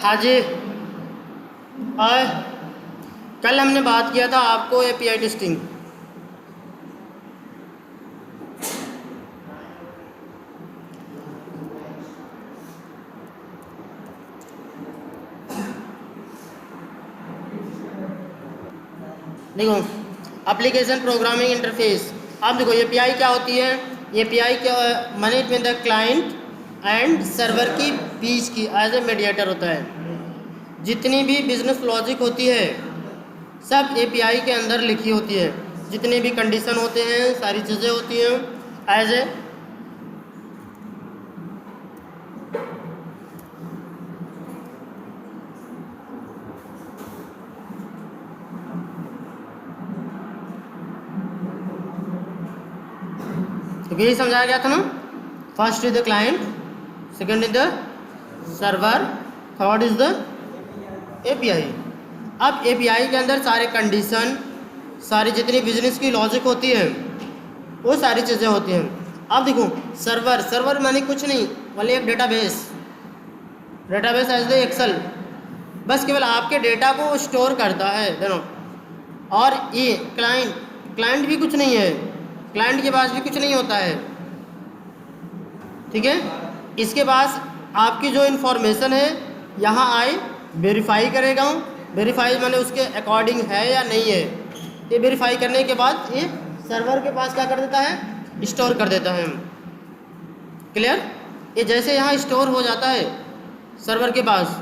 हाँ जी। और कल हमने बात किया था आपको एपीआई टेस्टिंग। देखो एप्लीकेशन प्रोग्रामिंग इंटरफेस। अब देखो एपीआई क्या होती है। एपीआई क्या माने it mean the client and server की बीच की एज ए मीडिएटर होता है। जितनी भी बिजनेस लॉजिक होती है सब एपीआई के अंदर लिखी होती है। जितने भी कंडीशन होते हैं सारी चीज़ें होती हैं एज ए तो यही समझाया गया था ना। First is the client, second is the server, third is the API. अब एपीआई के अंदर सारे कंडीशन, सारी जितनी बिजनेस की लॉजिक होती है वो सारी चीज़ें होती हैं। अब देखो सर्वर, सर्वर माने कुछ नहीं, वाले एक database, database as the Excel, बस केवल आपके डेटा को स्टोर करता है दोनों। और ये क्लाइंट, क्लाइंट भी कुछ नहीं है, क्लाइंट के पास भी कुछ नहीं होता है, ठीक है। इसके पास आपकी जो इन्फॉर्मेशन है यहाँ आए वेरीफाई करेगा, वेरीफाई माने उसके अकॉर्डिंग है या नहीं है। ये वेरीफाई करने के बाद ये सर्वर के पास क्या कर देता है, स्टोर कर देता है। क्लियर। ये जैसे यहाँ स्टोर हो जाता है सर्वर के पास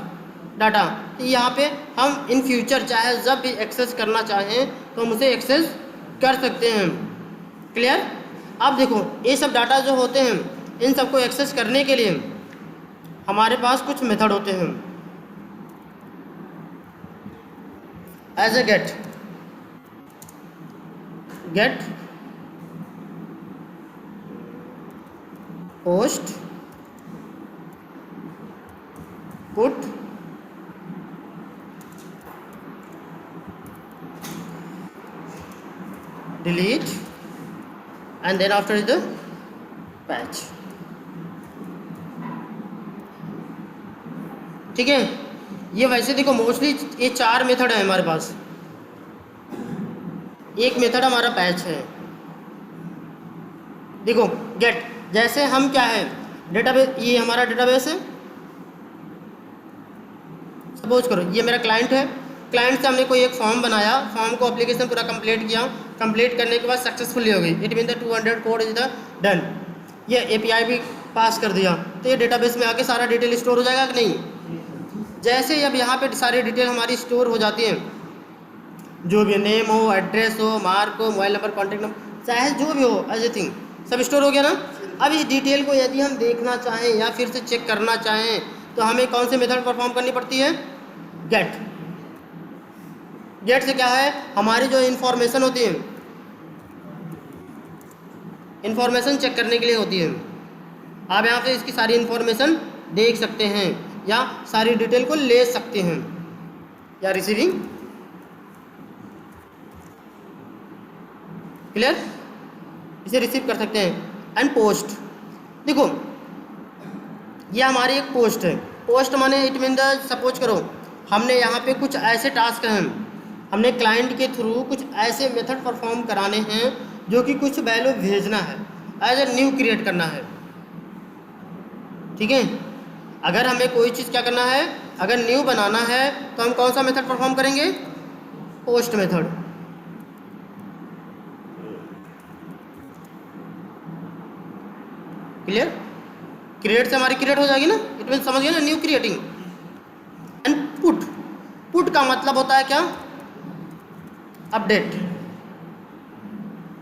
डाटा, तो यहाँ पे हम इन फ्यूचर चाहे जब भी एक्सेस करना चाहें तो हम उसे एक्सेस कर सकते हैं। क्लियर। अब देखो ये सब डाटा जो होते हैं इन सबको एक्सेस करने के लिए हमारे पास कुछ मेथड होते हैं। As a get, get, post, put, delete and then after is the patch। ठीक है। ये वैसे देखो मोस्टली ये चार मेथड है हमारे पास। एक मेथड हमारा पैच है। देखो गेट, जैसे हम क्या है डेटाबेस, ये हमारा डेटाबेस है। सपोज करो ये मेरा क्लाइंट है, क्लाइंट से हमने कोई एक फॉर्म बनाया, फॉर्म को एप्लीकेशन पूरा कंप्लीट किया, कंप्लीट करने के बाद सक्सेसफुली हो गई, it mean the 200 code is the done. ये एपीआई भी पास कर दिया तो ये डेटाबेस में आके सारा डिटेल स्टोर हो जाएगा कि नहीं। जैसे अब यहाँ पे सारी डिटेल हमारी स्टोर हो जाती है, जो भी नेम हो, एड्रेस हो, मार्क हो, मोबाइल नंबर, कॉन्टैक्ट नंबर, चाहे जो भी हो, एवरीथिंग सब स्टोर हो गया ना। अब इस डिटेल को यदि हम देखना चाहें या फिर से चेक करना चाहें तो हमें कौन सी मेथड परफॉर्म करनी पड़ती है, गेट। गेट से क्या है, हमारी जो इन्फॉर्मेशन होती है, इन्फॉर्मेशन चेक करने के लिए होती है। आप यहाँ पे इसकी सारी इन्फॉर्मेशन देख सकते हैं या सारी डिटेल को ले सकते हैं या रिसीविंग। क्लियर। इसे रिसीव कर सकते हैं। एंड पोस्ट, देखो ये हमारी एक पोस्ट है। पोस्ट माने इट मीन द, सपोज करो हमने यहाँ पे कुछ ऐसे टास्क हैं, हमने क्लाइंट के थ्रू कुछ ऐसे मेथड परफॉर्म कराने हैं जो कि कुछ वैल्यू भेजना है, एज ए न्यू क्रिएट करना है, ठीक है। अगर हमें कोई चीज़ क्या करना है, अगर न्यू बनाना है तो हम कौन सा मेथड परफॉर्म करेंगे, पोस्ट मेथड। क्लियर। क्रिएट से हमारी क्रिएट हो जाएगी ना, इट मीन समझ गए ना, new creating. And put, put का मतलब होता है क्या, अपडेट,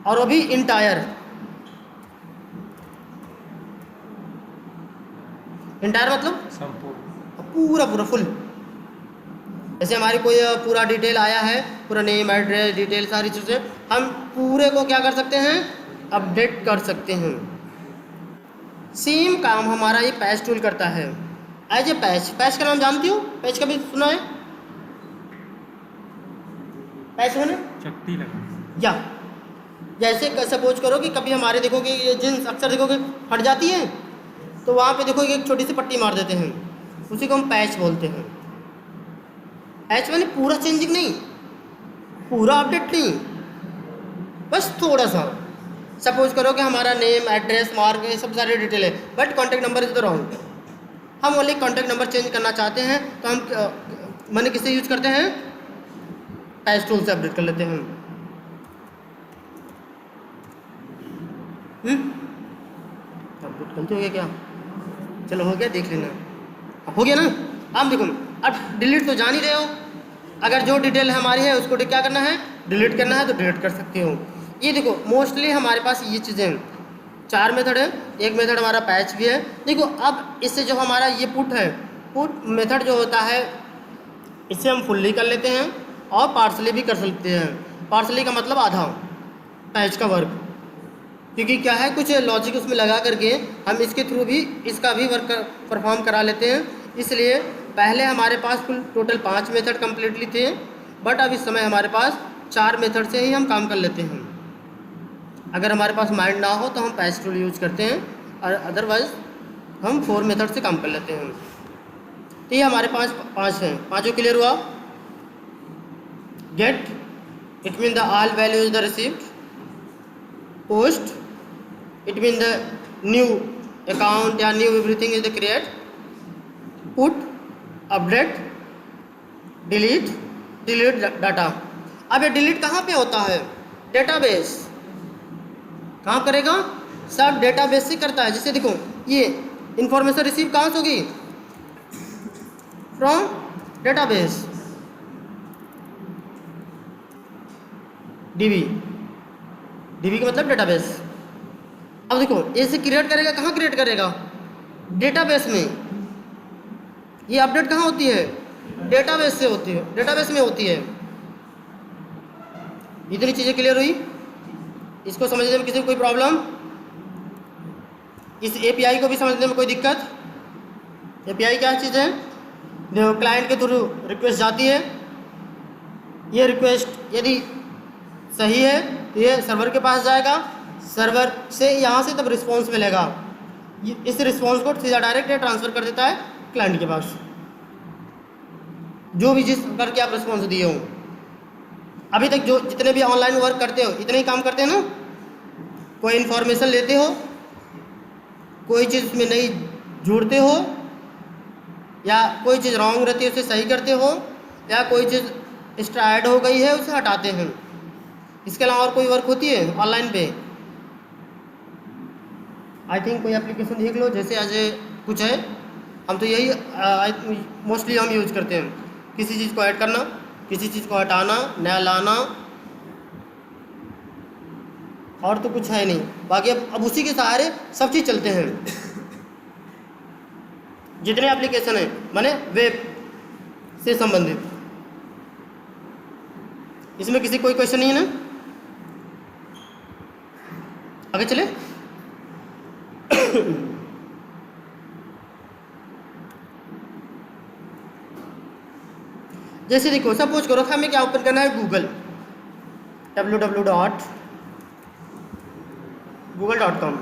और वो भी इंटायर। इंटायर मतलब संपूर्ण, पूरा पूरा फुल। जैसे हमारी कोई पूरा डिटेल आया है, पूरा नेम, एड्रेस, डिटेल, सारी चीज़ें, हम पूरे को क्या कर सकते हैं, अपडेट कर सकते हैं। सेम काम हमारा ये पैच टूल करता है एज ए पैच। पैच का नाम जानती हो, पैच कभी सुना है, पैच मैंने चट्टी लगा या जैसे सपोज करो कि कभी हमारे देखोगे ये जींस अक्सर देखोगे फट जाती है तो वहाँ पे देखोगे एक छोटी सी पट्टी मार देते हैं, उसी को हम पैच बोलते हैं। हैच माने पूरा चेंजिंग नहीं, पूरा अपडेट नहीं, बस थोड़ा सा। सपोज करो कि हमारा नेम, एड्रेस, मार्क, ये सब सारे डिटेल है, but contact number is the wrong. हम ओनली कॉन्टैक्ट नंबर चेंज करना चाहते हैं तो हम मैंने किससे यूज करते हैं, पैच टूल से अपडेट कर लेते हैं। अपडेट गलती हो गया क्या? चलो हो गया, देख लेना। अब हो गया ना? अब देखो, अब डिलीट तो जान ही रहे हो, अगर जो डिटेल हमारी है उसको क्या करना है, डिलीट करना है तो डिलीट कर सकते हो। ये देखो मोस्टली हमारे पास ये चीज़ें हैं, 4 मेथड है, एक मेथड हमारा पैच भी है। देखो अब इससे जो हमारा ये पुट है, पुट मेथड जो होता है इसे हम फुल्ली कर लेते हैं और पार्सली भी कर सकते हैं। पार्सली का मतलब आधा पैच का वर्क, क्योंकि क्या है कुछ लॉजिक उसमें लगा करके हम इसके थ्रू भी इसका भी वर्क परफॉर्म करा लेते हैं। इसलिए पहले हमारे पास कुल टोटल 5 मेथड कम्प्लीटली थे, बट अब इस समय हमारे पास 4 मेथड से ही हम काम कर लेते हैं। अगर हमारे पास माइंड ना हो तो हम पैच टूल यूज करते हैं, और अदरवाइज हम 4 मेथड से काम कर लेते हैं। तो ये हमारे पास 5 हैं। पाँचों क्लियर हुआ? Get, it mean the all values the received. Post, it mean the new account या new everything is the create. Put, update, delete, delete data. अब ये डिलीट कहाँ पे होता है? डेटाबेस। कहाँ करेगा? सब डेटाबेस से करता है। जैसे देखो ये इंफॉर्मेशन रिसीव कहाँ से होगी? From database, dB. डीबी का मतलब डेटाबेस। अब देखो ऐसे क्रिएट करेगा, कहाँ क्रिएट करेगा? डेटाबेस में। ये अपडेट कहाँ होती है? डेटाबेस से होती है, डेटाबेस में होती है। इतनी चीज़ें क्लियर हुई? इसको समझने में किसी को कोई प्रॉब्लम? इस एपीआई को भी समझने में कोई दिक्कत? एपीआई क्या चीज़ है? देखो क्लाइंट के थ्रू रिक्वेस्ट जाती है, ये रिक्वेस्ट यदि सही है तो ये सर्वर के पास जाएगा, सर्वर से यहाँ से तब रिस्पॉन्स मिलेगा। इस रिस्पॉन्स को सीधा डायरेक्ट ट्रांसफ़र कर देता है क्लाइंट के पास, जो भी जिस करके आप रिस्पॉन्स दिए हो। अभी तक जो जितने भी ऑनलाइन वर्क करते हो इतने ही काम करते हैं ना। कोई इन्फॉर्मेशन लेते हो, कोई चीज़ उसमें नहीं जोड़ते हो, या कोई चीज़ रॉन्ग रहती है उसे सही करते हो, या कोई चीज़ एक्स्ट्रा ऐड हो गई है उसे हटाते हैं। इसके अलावा और कोई वर्क होती है ऑनलाइन पे? आई थिंक कोई एप्लीकेशन देख लो, जैसे आज कुछ है, हम तो यही मोस्टली हम यूज करते हैं। किसी चीज़ को ऐड करना, किसी चीज़ को हटाना, नया लाना, और तो कुछ है नहीं। बाकी अब उसी के सहारे सब चीज़ चलते हैं। जितने एप्लीकेशन हैं माने वेब से संबंधित। इसमें किसी कोई क्वेश्चन नहीं है ना? आगे चले। जैसे देखो सपोज करो हमें क्या ओपन करना है, गूगल, www.google.com।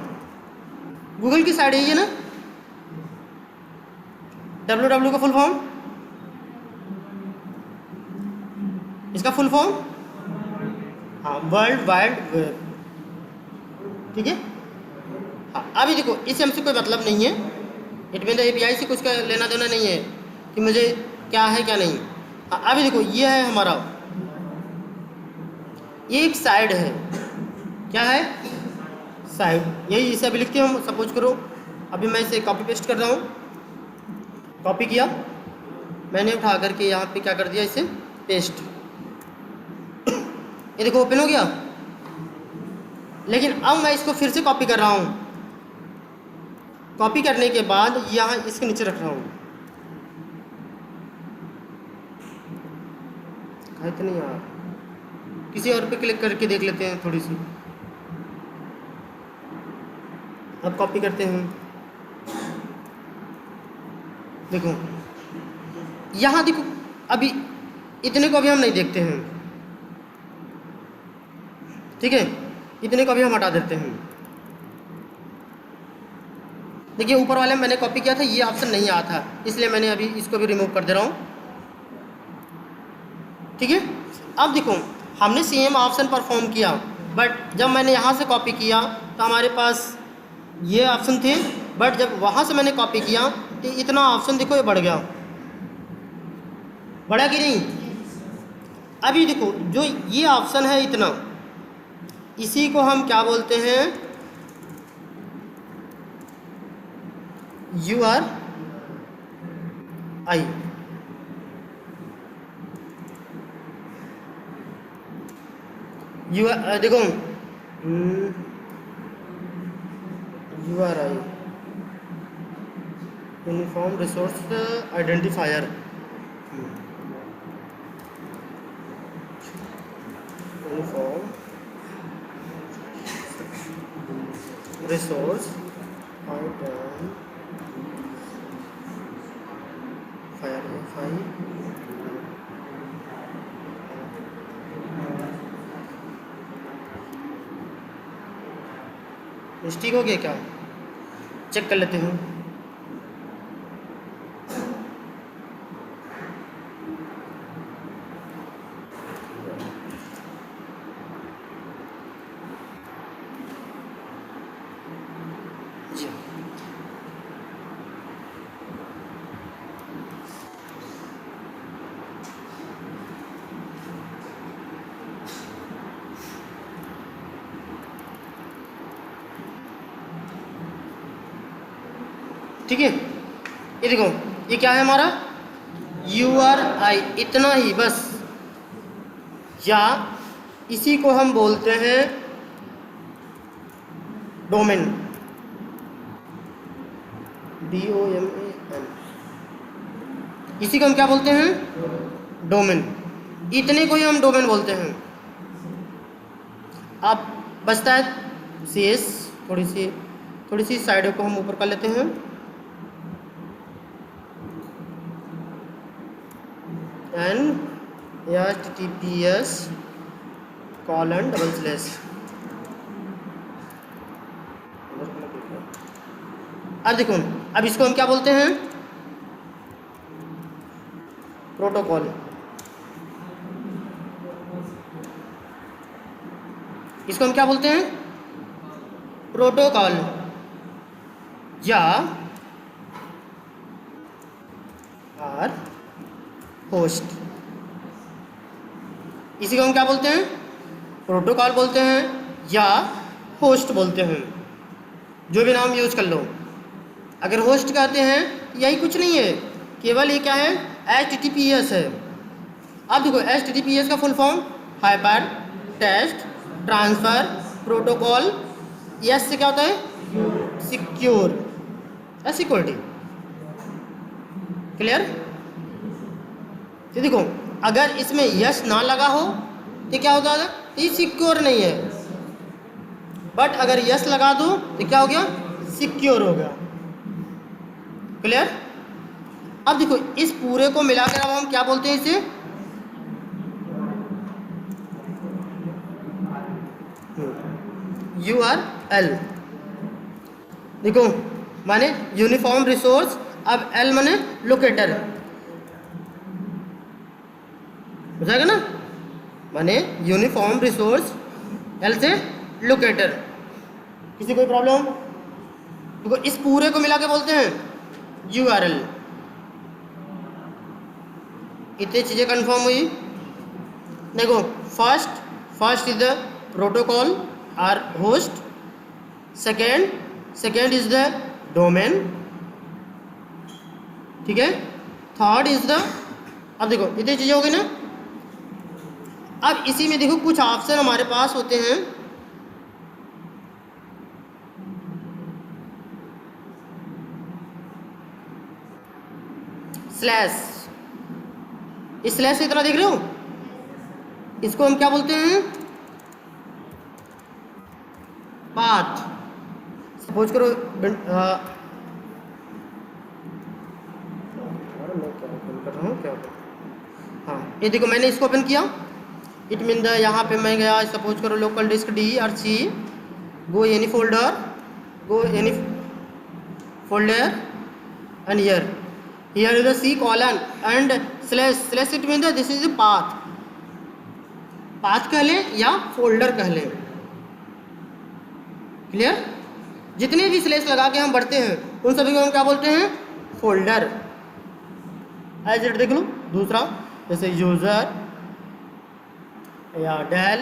गूगल की साइड है ना, www का फुल फॉर्म, इसका फुल फॉर्म हाँ वर्ल्ड वाइड वेब, ठीक है। हाँ अभी देखो इससे हमसे कोई मतलब नहीं है, इट मीन एपीआई से कुछ का लेना देना नहीं है कि मुझे क्या है क्या नहीं। हाँ अभी देखो ये है हमारा, ये एक साइड है, क्या है साइड, यही इसे अभी लिखते हैं। सपोज करो अभी मैं इसे कॉपी पेस्ट कर रहा हूँ, कॉपी किया मैंने, उठा करके यहाँ पे क्या कर दिया, इसे पेस्ट। ये देखो ओपन हो गया। लेकिन अब मैं इसको फिर से कॉपी कर रहा हूँ, कॉपी करने के बाद यहाँ इसके नीचे रख रहा हूँ। है तो नहीं यार, किसी और पे क्लिक करके देख लेते हैं थोड़ी सी। अब कॉपी करते हैं, देखो यहाँ देखो, अभी इतने को अभी हम नहीं देखते हैं, ठीक है, इतने को अभी हम हटा देते हैं। देखिए ऊपर वाले में मैंने कॉपी किया था, ये ऑप्शन नहीं आया था, इसलिए मैंने अभी इसको भी रिमूव कर दे रहा हूँ। ठीक है। अब देखो हमने सेम ऑप्शन परफॉर्म किया, बट जब मैंने यहाँ से कॉपी किया तो हमारे पास ये ऑप्शन थे, बट जब वहाँ से मैंने कॉपी किया तो इतना ऑप्शन देखो ये बढ़ गया, बढ़ा कि नहीं। अभी देखो जो ये ऑप्शन है इतना, इसी को हम क्या बोलते हैं, URI। देखो URI uniform resource identifier. Uniform resource identifier. Mistake हो गया क्या, चेक कर लेते हैं। जी ठीक है। ये देखो ये क्या है हमारा URI, इतना ही बस, या इसी को हम बोलते हैं डोमेन, DOMAN। इसी को हम क्या बोलते हैं, डोमेन। इतने को ही हम डोमेन बोलते हैं। अब बचता है CS, थोड़ी सी साइडों को हम ऊपर कर लेते हैं। HTTPS:// अब देखो अब इसको हम क्या बोलते हैं, प्रोटोकॉल। इसको हम क्या बोलते हैं, प्रोटोकॉल या और होस्ट। इसी को हम क्या बोलते हैं, प्रोटोकॉल बोलते हैं या होस्ट बोलते हैं, जो भी नाम यूज कर लो। अगर होस्ट कहते हैं यही कुछ नहीं है, केवल ये क्या है, HTTPS है। अब देखो HTTPS का full form hyper text transfer protocol. Yes से क्या होता है, सिक्योर, सिक्योरिटी। क्लियर। तो देखो अगर इसमें यस ना लगा हो तो क्या होता है, ये सिक्योर नहीं है, बट अगर यस लगा दो तो क्या हो गया, सिक्योर हो गया। क्लियर। अब देखो इस पूरे को मिलाकर अब हम क्या बोलते हैं, इसे URL। देखो माने यूनिफॉर्म रिसोर्स, अब L माने लोकेटर, हो जाएगा ना, माने यूनिफॉर्म रिसोर्स, L से लोकेटर। किसी कोई प्रॉब्लम, देखो इस पूरे को मिला के बोलते हैं URL। इतनी चीज़ें कंफर्म हुई। देखो फर्स्ट इज द प्रोटोकॉल और host, second is the domain, ठीक है, थर्ड इज द, अब देखो इतनी चीज़ें हो गई ना। अब इसी में देखो कुछ ऑप्शन हमारे पास होते हैं, स्लैश, इस स्लैश से इतना देख रहे हो, इसको हम क्या बोलते हैं, पाथ। सपोज करो मैं क्या ओपन कर रहा हूँ, क्या हाँ ये देखो मैंने इसको ओपन किया, इट मीन द, यहाँ पे मैं गया, सपोज करो लोकल डिस्क D और C, go any folder, go any folder and here is the C colon and slash, it means that this is the path, path कह लें या फोल्डर कह लें। क्लियर? जितने भी स्लैश लगा के हम बढ़ते हैं उन सभी को हम क्या बोलते हैं? फोल्डर। एज इट देख लो दूसरा, जैसे यूज़र या डेल,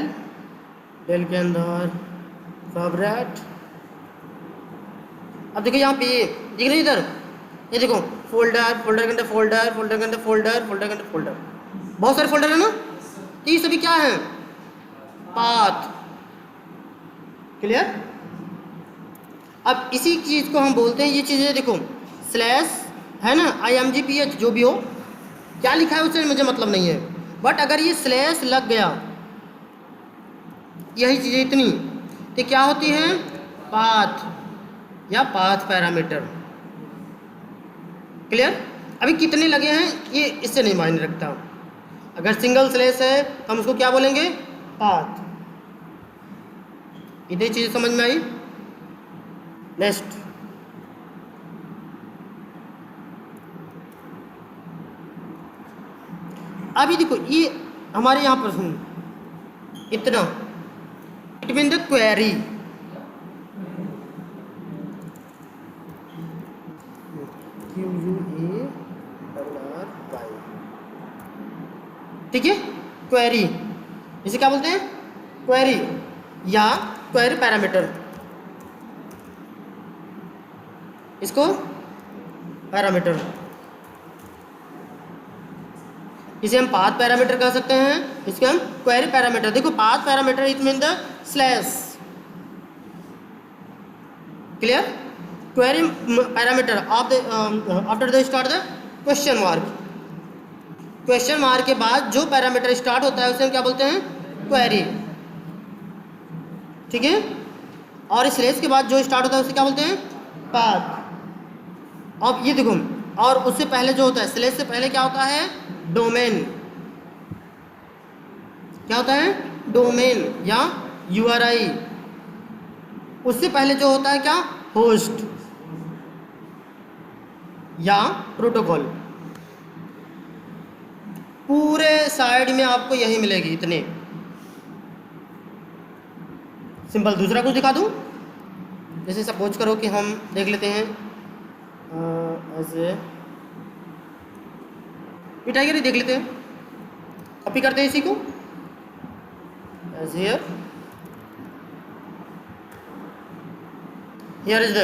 डेल के अंदर सबरेट। अब देखो यहाँ पे दिख रही इधर, ये देखो फोल्डर, फोल्डर के अंदर फोल्डर, फोल्डर के अंदर फोल्डर, फोल्डर के अंदर फोल्डर, बहुत सारे फोल्डर है ना। तो ये सभी क्या है? पाथ। क्लियर? अब इसी चीज़ को हम बोलते हैं, ये चीज़ें देखो स्लैश है ना, IMGPH जो भी हो, क्या लिखा है उससे मुझे मतलब नहीं है, बट अगर ये स्लैश लग गया, यही चीज़ें इतनी, तो क्या होती हैं? पाथ या पाथ पैरामीटर। क्लियर? अभी कितने लगे हैं ये इससे नहीं मायने रखता। अगर सिंगल स्लैश है तो हम उसको क्या बोलेंगे? पाथ। इतनी चीज़ समझ में आई? नेक्स्ट, अभी देखो ये हमारे यहाँ पर सुन इतना, इट मीन द क्वेरी। ठीक है, क्वेरी, इसे क्या बोलते हैं? क्वेरी या क्वेरी पैरामीटर, इसको पैरामीटर, इसे हम पाथ पैरामीटर कह सकते हैं, इसके हम क्वेरी पैरामीटर। देखो path parameter it mean the slash. Clear? Query parameter after the start the question mark. Question mark के बाद जो पैरामीटर स्टार्ट होता है उसे हम क्या बोलते हैं? क्वेरी। ठीक है? और स्लैश के बाद जो स्टार्ट होता है उसे क्या बोलते हैं? पाथ। अब ये देखो, और उससे पहले जो होता है, स्लैश से पहले क्या होता है? डोमेन। क्या होता है? डोमेन या URI। उससे पहले जो होता है क्या? होस्ट या प्रोटोकॉल। पूरे साइड में आपको यही मिलेगी, इतने सिंपल। दूसरा कुछ दिखा दूं, जैसे सपोज करो कि हम देख लेते हैं ऐसे टाइगर देख लेते हैं, कॉपी करते हैं इसी को as here, here is the,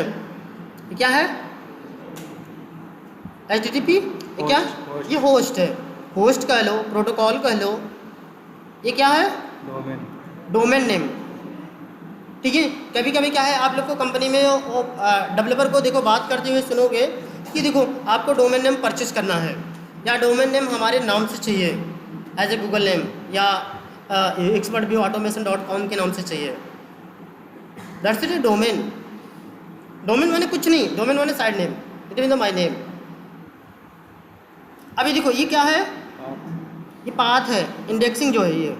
क्या है? HTTP। ये क्या? ये होस्ट है, होस्ट कह लो, प्रोटोकॉल कह लो। ये क्या है? Domain name. ठीक है? कभी कभी क्या है, आप लोग को कंपनी में डेवलपर को देखो बात करते हुए सुनोगे कि देखो आपको डोमेन नेम परचेस करना है, या डोमेन नेम हमारे नाम से चाहिए एज ए गूगल नेम, या expertviewautomation.com के नाम से चाहिए। That's it. डोमेन, डोमेन माने कुछ नहीं, डोमेन माने side name, it mean the my name. अभी देखो ये क्या है? ये पाथ है, इंडेक्सिंग जो है ये,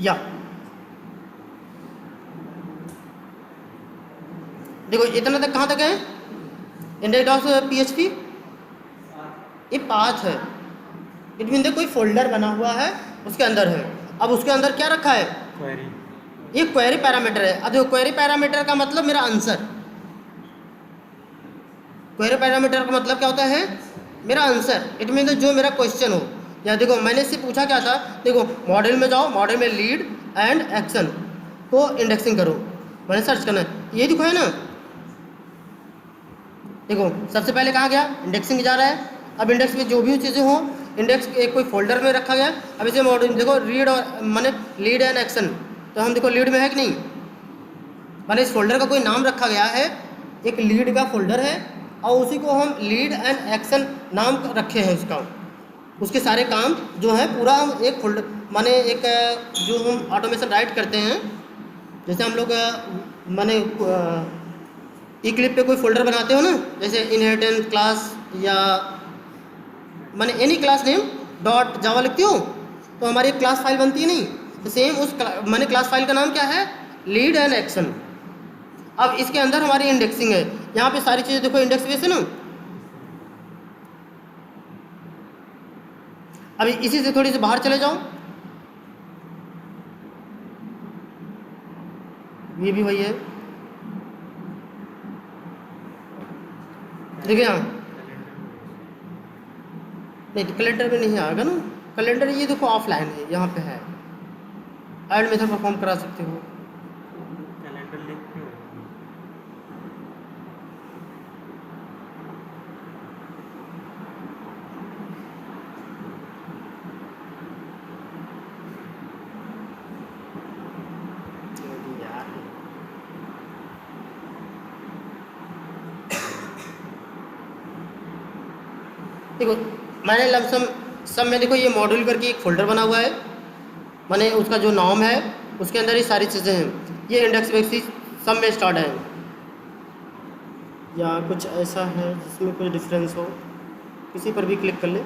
या देखो इतना तक कहाँ तक है? index.php। ये पाथ है, इट मीन कोई फोल्डर बना हुआ है उसके अंदर है। अब उसके अंदर क्या रखा है? क्वेरी। ये क्वेरी पैरामीटर है। अब देखो क्वेरी पैरामीटर का मतलब मेरा आंसर, क्वेरी पैरामीटर का मतलब क्या होता है? मेरा आंसर, इट मीन जो मेरा क्वेश्चन हो। या देखो मैंने इससे पूछा क्या था, देखो मॉडल में जाओ, मॉडल में लीड एंड एक्शन को इंडेक्सिंग करो, मैंने सर्च करना है, ये देखो है ना। देखो सबसे पहले कहाँ गया? इंडेक्सिंग जा रहा है। अब इंडेक्स में जो भी चीज़ें हों, इंडेक्स एक कोई फोल्डर में रखा गया। अब इसे मॉडल देखो रीड और माने लीड एंड एक्शन, तो हम देखो लीड में है कि नहीं, माने इस फोल्डर का कोई नाम रखा गया है, एक लीड का फोल्डर है और उसी को हम लीड एंड एक्शन नाम रखे हैं उसका। उसके सारे काम जो है पूरा हम एक फोल्डर माने एक जो हम ऑटोमेशन राइट करते हैं, जैसे हम लोग माने इक्लिप पे कोई फोल्डर बनाते हो ना, जैसे इनहेरिटेंस क्लास या माने एनी क्लास नेम डॉट जावा लिखती हो तो हमारी एक क्लास फाइल बनती है नहीं, तो सेम उस माने क्लास फाइल का नाम क्या है? Lead and action. अब इसके अंदर हमारी इंडेक्सिंग है, यहाँ पे सारी चीज़ें देखो इंडेक्स बेस है ना। अभी इसी से थोड़ी सी बाहर चले जाओ, ये भी वही है। देखिए यहाँ नहीं तो कैलेंडर में नहीं आएगा ना, कैलेंडर ये देखो ऑफलाइन है, यहाँ पे है ऐड मेथड परफॉर्म करा सकते हो। कैलेंडर लिंक क्यों है? देखो मैंने लमसम सब में देखो ये मॉड्यूल करके एक फोल्डर बना हुआ है, मैंने उसका जो नाम है उसके अंदर ही सारी चीज़ें हैं। ये इंडेक्स बेसिस सब में स्टार्ट है, या कुछ ऐसा है जिसमें कुछ डिफरेंस हो, किसी पर भी क्लिक कर ले।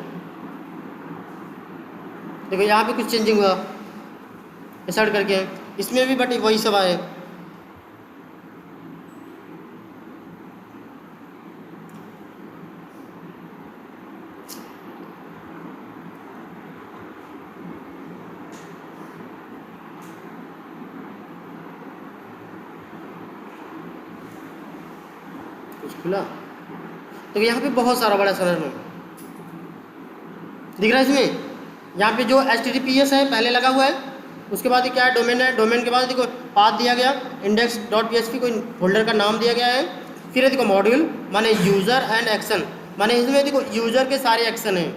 देखो यहाँ पे कुछ चेंजिंग हुआ स्टार्ट करके, इसमें भी बट वही सब आए। खुला तो यहाँ पे बहुत सारा बड़ा सरल दिख रहा है इसमें। यहाँ पे जो HTTPS है पहले लगा हुआ है, उसके बाद ये क्या है डोमेन है, डोमेन के बाद देखो पाथ दिया गया index.php कोई फोल्डर का नाम दिया गया है। फिर देखो मॉड्यूल माने यूज़र एंड एक्शन, माने इसमें देखो यूज़र के सारे एक्शन हैं।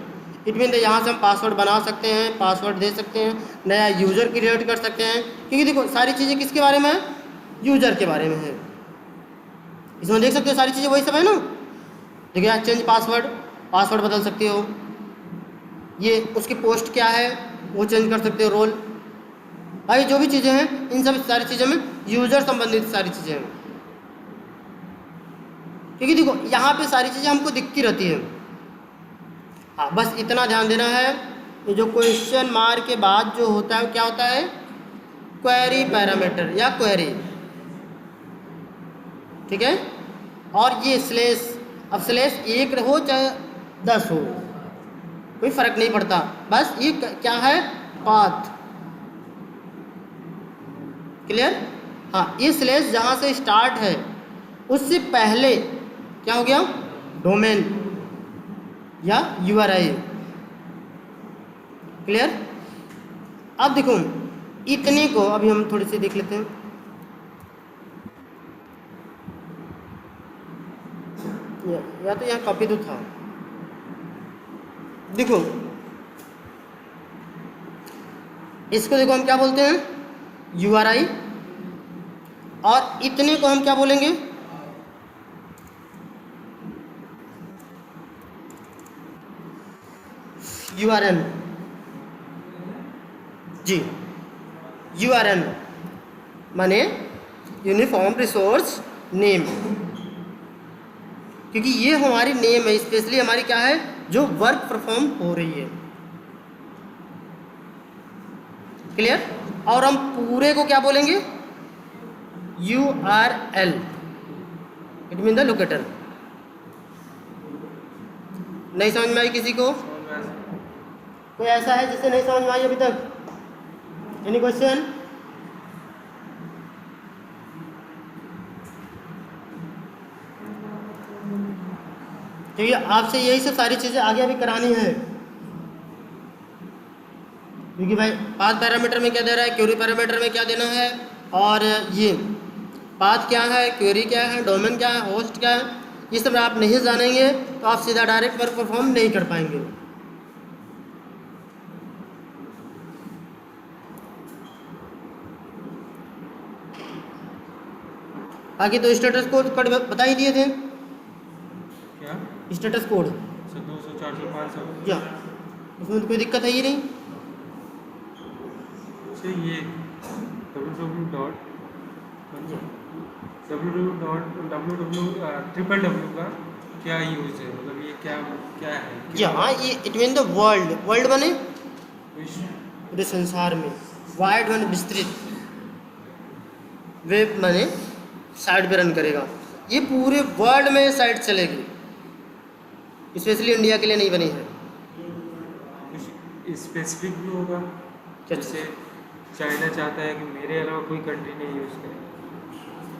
इट मीन यहाँ से हम पासवर्ड बना सकते हैं, पासवर्ड दे सकते हैं, नया यूज़र क्रिएट कर सकते हैं, क्योंकि देखो सारी चीज़ें किसके बारे में है, यूज़र के बारे में है। इसमें देख सकते हो सारी चीज़ें वही सब है ना। देखिए यहाँ चेंज पासवर्ड, पासवर्ड बदल सकते हो, ये उसकी पोस्ट क्या है वो चेंज कर सकते हो, रोल भाई जो भी चीज़ें हैं इन सब सारी चीज़ों में यूज़र संबंधित सारी चीज़ें हैं। क्योंकि देखो यहाँ पे सारी चीज़ें हमको दिखती रहती है। हाँ बस इतना ध्यान देना है, ये जो क्वेश्चन मार्क के बाद जो होता है क्या होता है, क्वेरी पैरामीटर या क्वेरी, ठीक है। और ये स्लेश, अब स्लेश 1 हो चाहे 10 हो कोई फर्क नहीं पड़ता, बस ये क्या है पाथ, क्लियर। हाँ ये स्लेश जहाँ से स्टार्ट है उससे पहले क्या हो गया, डोमेन या URI, क्लियर। अब देखो इतने को अभी हम थोड़ी सी देख लेते हैं। या तो यहाँ कॉपी तो था, देखो इसको देखो हम क्या बोलते हैं URI, और इतने को हम क्या बोलेंगे, URN जी। URN माने यूनिफॉर्म रिसोर्स नेम, क्योंकि ये हमारी नेम है, स्पेशली हमारी क्या है जो वर्क परफॉर्म हो रही है, क्लियर। और हम पूरे को क्या बोलेंगे, URL, it mean the locator. नहीं समझ में आई किसी को, कोई ऐसा है जिसे नहीं समझ में आई अभी तक, एनी क्वेश्चन। क्योंकि आपसे यही सब सारी चीज़ें आगे अभी करानी है, क्योंकि भाई पाथ पैरामीटर में क्या दे रहा है, क्वेरी पैरामीटर में क्या देना है, और ये पाथ क्या है, क्वेरी क्या है, डोमेन क्या है, होस्ट क्या है, ये सब आप नहीं जानेंगे तो आप सीधा डायरेक्ट वर्क परफॉर्म नहीं कर पाएंगे। बाकी तो स्टेटस कोड बता ही दिए थे, क्या स्टेटस कोड 200 400 500 क्या, उसमें तो कोई दिक्कत है ही नहीं। से ये www का क्या यूज है, मतलब ये क्या क्या है, यहाँ ये it mean the world, world माने विश्व, पूरे संसार में, वाइड माने विस्तृत, वेब माने साइट पे रन करेगा, ये पूरे वर्ल्ड में साइट चलेगी, स्पेशली इंडिया के लिए नहीं बनी है। कुछ स्पेसिफिक भी होगा, क्या जैसे चाइना चाहता है कि मेरे अलावा कोई कंट्री नहीं यूज़ करे,